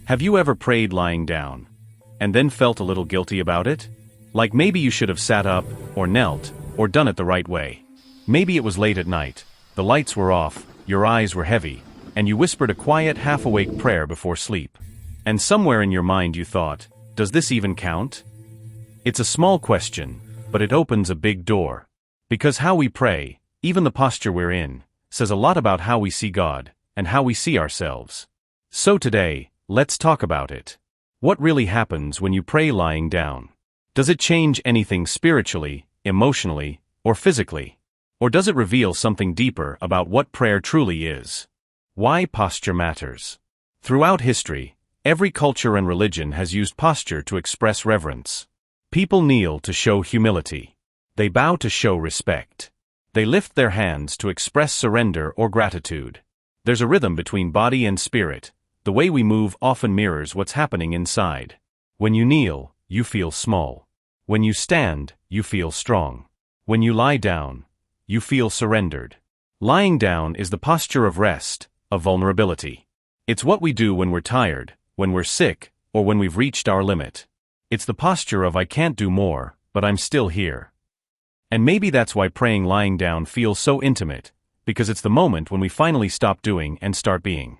Have you ever prayed lying down, and then felt a little guilty about it? Like maybe you should have sat up, or knelt, or done it the right way. Maybe it was late at night, the lights were off, your eyes were heavy, and you whispered a quiet, half-awake prayer before sleep. And somewhere in your mind you thought, does this even count? It's a small question, but it opens a big door. Because how we pray, even the posture we're in, says a lot about how we see God, and how we see ourselves. So today, let's talk about it. What really happens when you pray lying down? Does it change anything spiritually, emotionally, or physically? Or does it reveal something deeper about what prayer truly is? Why posture matters. Throughout history, every culture and religion has used posture to express reverence. People kneel to show humility. They bow to show respect. They lift their hands to express surrender or gratitude. There's a rhythm between body and spirit. The way we move often mirrors what's happening inside. When you kneel, you feel small. When you stand, you feel strong. When you lie down, you feel surrendered. Lying down is the posture of rest, of vulnerability. It's what we do when we're tired, when we're sick, or when we've reached our limit. It's the posture of I can't do more, but I'm still here. And maybe that's why praying lying down feels so intimate, because it's the moment when we finally stop doing and start being.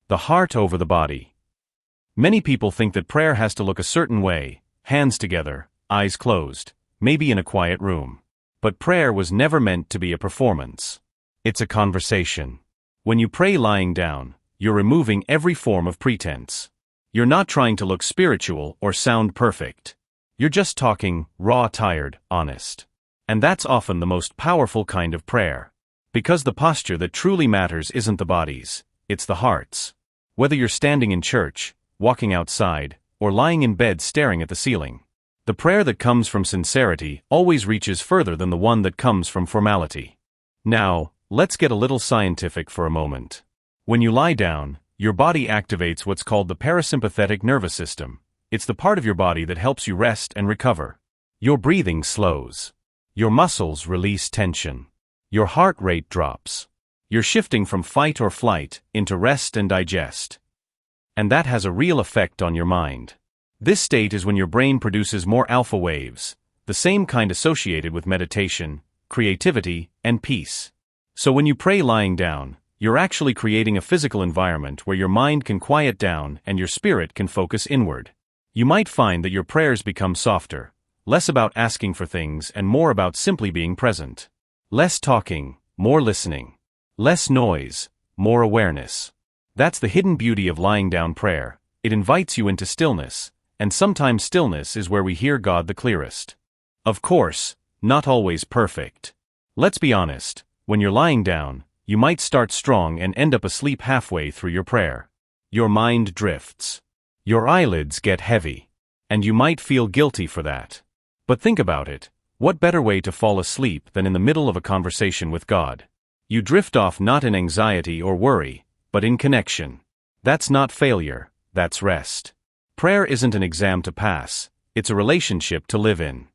The heart over the body. Many people think that prayer has to look a certain way, hands together, eyes closed, maybe in a quiet room. But prayer was never meant to be a performance. It's a conversation. When you pray lying down, you're removing every form of pretense. You're not trying to look spiritual or sound perfect. You're just talking, raw, tired, honest. And that's often the most powerful kind of prayer. Because the posture that truly matters isn't the body's, it's the heart's. Whether you're standing in church, walking outside, or lying in bed staring at the ceiling, the prayer that comes from sincerity always reaches further than the one that comes from formality. Now, let's get a little scientific for a moment. When you lie down, your body activates what's called the parasympathetic nervous system. It's the part of your body that helps you rest and recover. Your breathing slows. Your muscles release tension. Your heart rate drops. You're shifting from fight or flight into rest and digest. And that has a real effect on your mind. This state is when your brain produces more alpha waves, the same kind associated with meditation, creativity, and peace. So when you pray lying down, you're actually creating a physical environment where your mind can quiet down and your spirit can focus inward. You might find that your prayers become softer, less about asking for things and more about simply being present. Less talking, more listening. Less noise, more awareness. That's the hidden beauty of lying down prayer. It invites you into stillness, and sometimes stillness is where we hear God the clearest. Of course, not always perfect. Let's be honest, when you're lying down, you might start strong and end up asleep halfway through your prayer. Your mind drifts. Your eyelids get heavy. And you might feel guilty for that. But think about it, what better way to fall asleep than in the middle of a conversation with God? You drift off not in anxiety or worry, but in connection. That's not failure, that's rest. Prayer isn't an exam to pass, it's a relationship to live in.